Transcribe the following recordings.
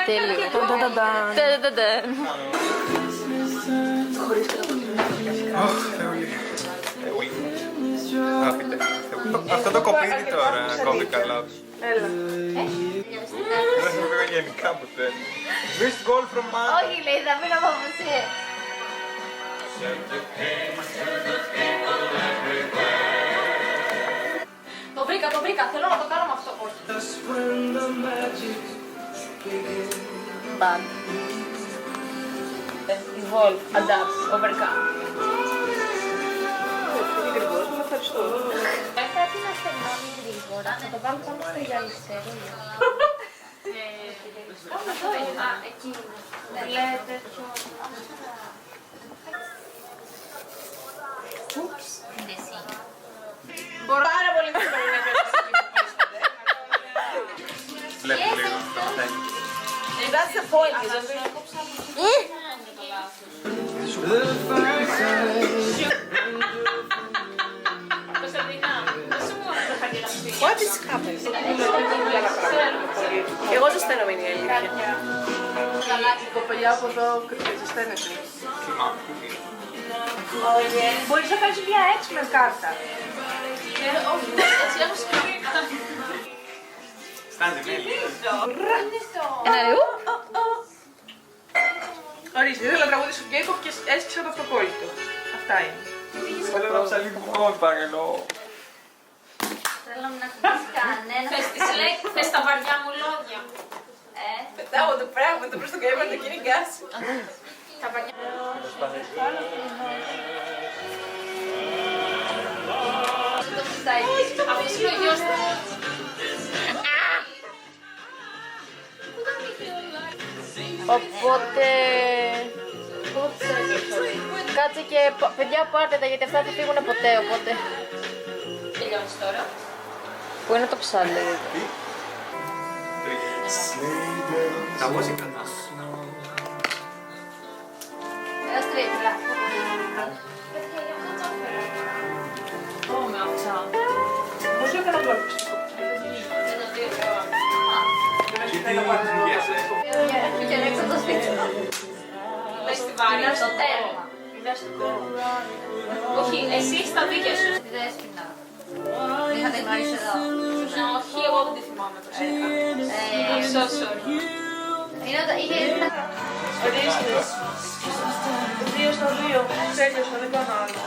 Τέλειο. Αυτό το κοπίδι τώρα κόβει καλά. Έλα. Δεν σου πήγα γενικά ποτέ. Missed goal from Mata. Όχι, λέει, θα μείνω από μουσία. Το βρήκα, θέλω να το κάνω με αυτό. Bad. Evolve, adapt, overcome. Γρήγορος, με ευχαριστώ. Πρέπει να στεγνώνει γρήγορα, να το βάλω πάνω στο γυαλισέρο. Εκεί είναι. Λέει τέτοιο. Ούψ. Είναι εσύ. Μπορώ πάρα πολύ δύσκολο να Βλέπω λίγο το μαθαίνει. That's the point, What is happening? Εγώ ζεσταίνομαι είναι η αλήθεια. Η κοπελιά από εδώ ζεσταίνεται. Μπορείς να κάνεις μια έξυπνη κάρτα. Όχι, έτσι έχω σκεφτεί. Στάνει μέλη. Ένα ρεού. Ορίστε, ήθελα να τραγουδήσω K-pop και έσκυσα το αυτοκόλλητο. Αυτά είναι. Θέλω να ψαλίδω, παρακαλώ. Θέλω να ακούσεις κανένα. Θες τα βαριά μου λόγια. Πετάω το πράγμα, το προς το καίμενο το κυνηγά σου. Τα βαριά μου λόγια. Αυτός είναι ο γιος του. Οπότε... Κάτσε και παιδιά πάρτε τα γιατί αυτά δεν θα φύγουν ποτέ, οπότε... Τελειώνεις τώρα. Πού είναι το ψάλι? Τα μουσικά. Ένας τρίτλα. Ω, με αυτά. Πώς έκανα το ακουστικό. Και να έξω το σπίτι. Πες τη βάρη. Στο τέρμα. Όχι, εσύ στα δίκαια σου. Τη Δέσποινα. Είχατε γνωρίσει εδώ. Όχι, εγώ δεν τη θυμάμαι το έργα. I'm so sorry. Ορίστε. 2 στα 2. Τέλειωσα, δεν κάνω άλλο.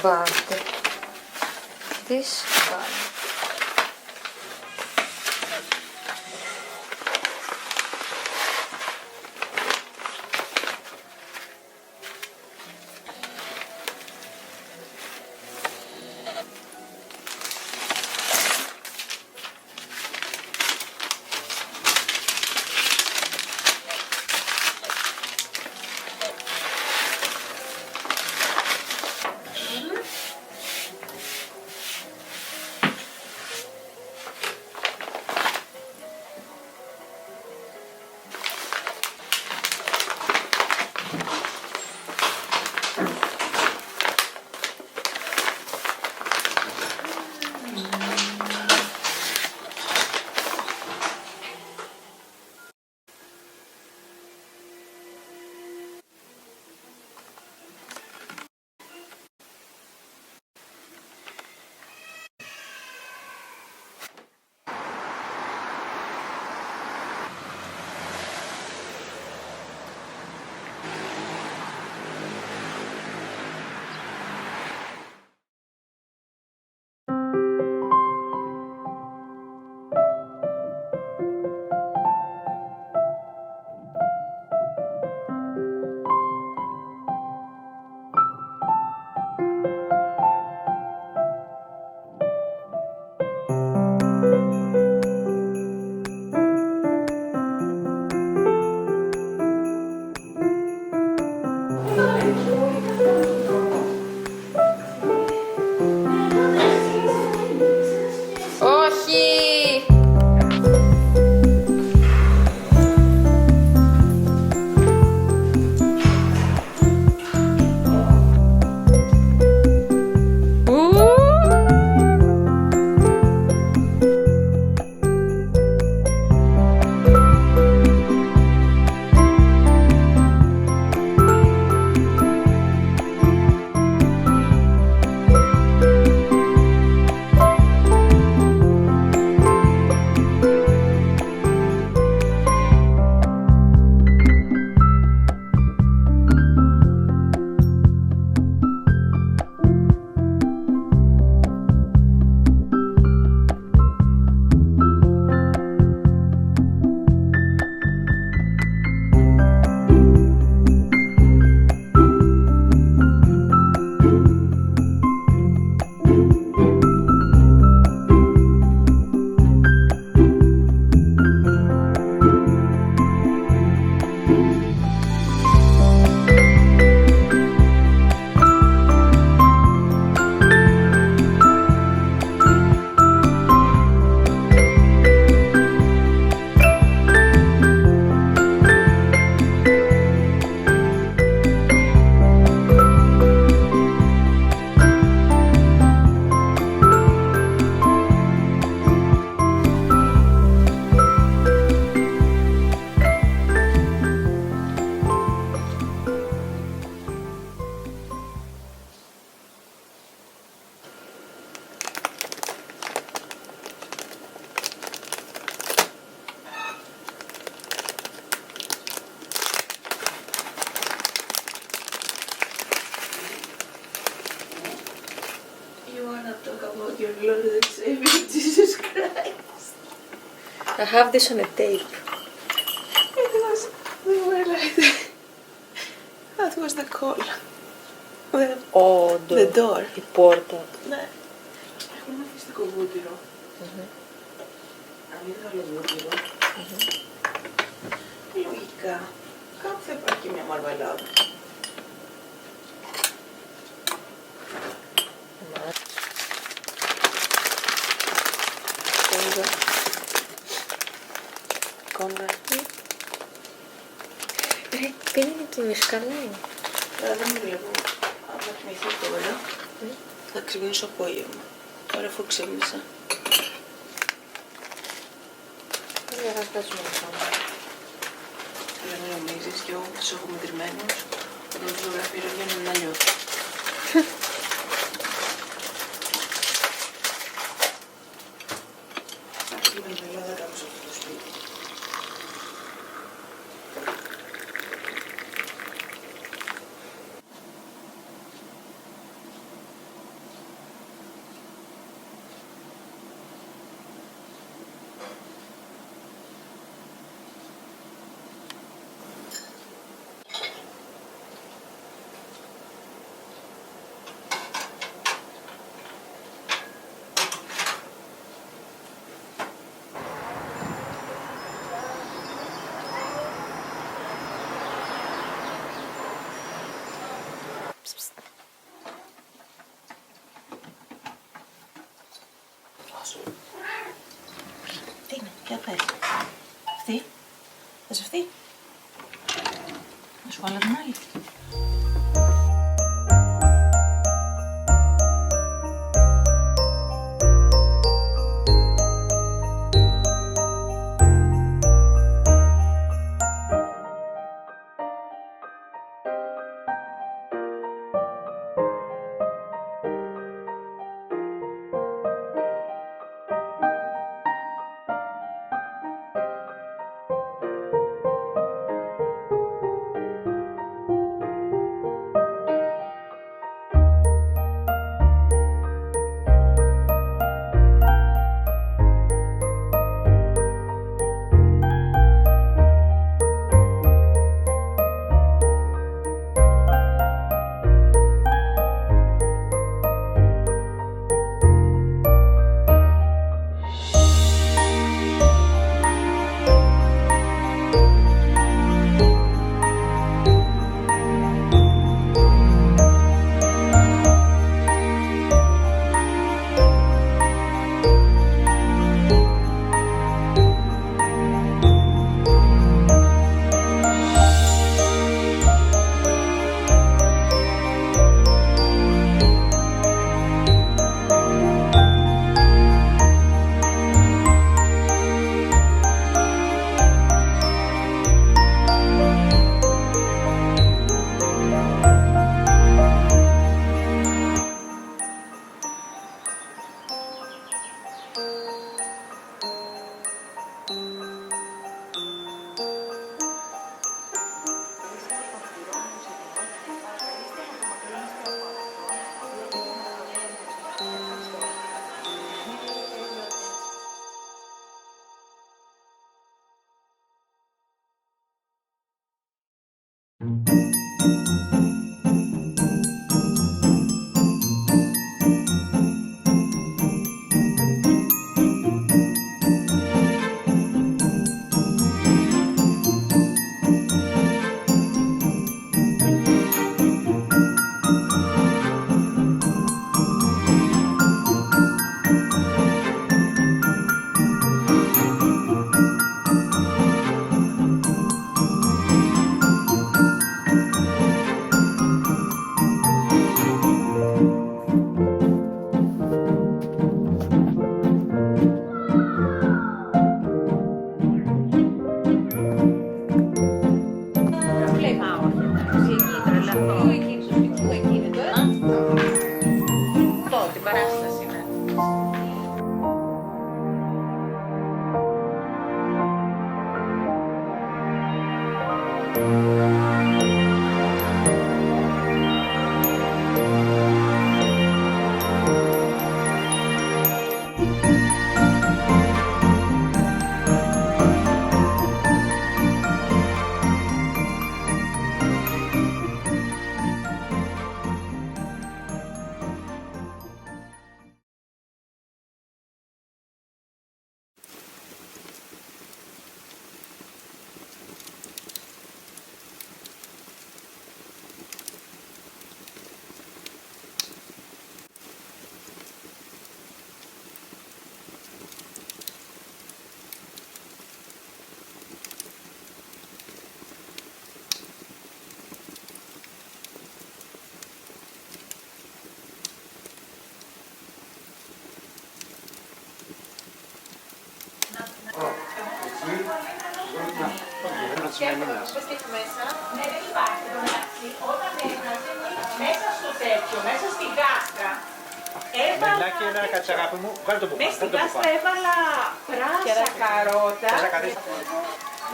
butter. This butter. Όχι! Your Lord and Savior Jesus Christ. I have this on a tape. We were like that was the call. The door. Η πόρτα. Ναι. Έχουμε αφήσει το κοβούτυρο. Αν είδα άλλο βούτυρο. Λογικά. Κάπου θα υπάρχει και μια μαρμελάδα. Δεν είναι κοιμής καλά. Δεν με βλέπω. Αν θα κοιμηθεί τώρα, θα ξυπνήσω απόγευμα. Τώρα αφού ξύπνησα. Δεν θα φτάσουμε να πάμε. Δεν με νομίζεις και εγώ που τους έχω μετρημένους, όταν τους ζωγραφίζω βγαίνουν αλλιώς. Άρχισε με την Ελλάδα κάπου σε αυτό το σπίτι. Τι είναι, για πες. Αυτή. Θες αυτή. Να σου βάλω την άλλη. Μπες μέσα. Ναι, δεν υπάρχει το μεταξύ. Όταν έβγαζε μέσα στο τέτοιο, μέσα στην κάστρα, έβαλα... Μελάκι, ένα κατσαράπι μου, βάλε το μπουφάν. Μέσα στην κάστρα έβαλα πράσα καρότα.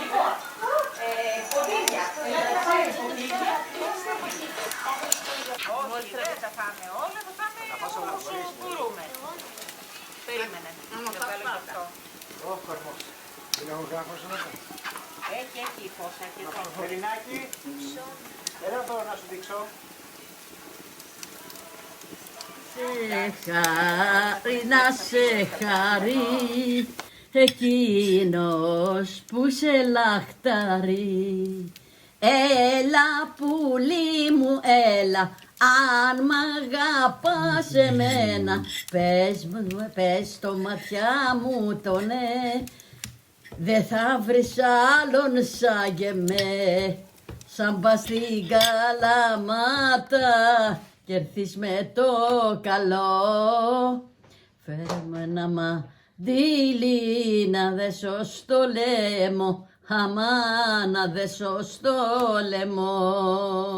Λοιπόν, ποδήλια. Ποδήλια. Όχι, δεν τα φάμε όλα, θα φάμε όσο μπορούμε. Περίμενε. Να το βάλω και αυτό. Δεν έχω γράφος μέσα. Έχει φως, έχει φως. Μερινάκι, έλα εδώ να σου δείξω. Σε χάρη να σε χαρεί εκείνος που σε λαχταρεί. Έλα πουλί μου έλα, Αν μ' αγαπάς εμένα, πες στο ματιά μου το ναι. Δε θα βρεις άλλον σαν και με, σαν πας στην Καλαμάτα κι έρθεις με το καλό. Φέρε μου ένα μαντίλι να δέσω στο λαιμό, αμά να δέσω στο λαιμό.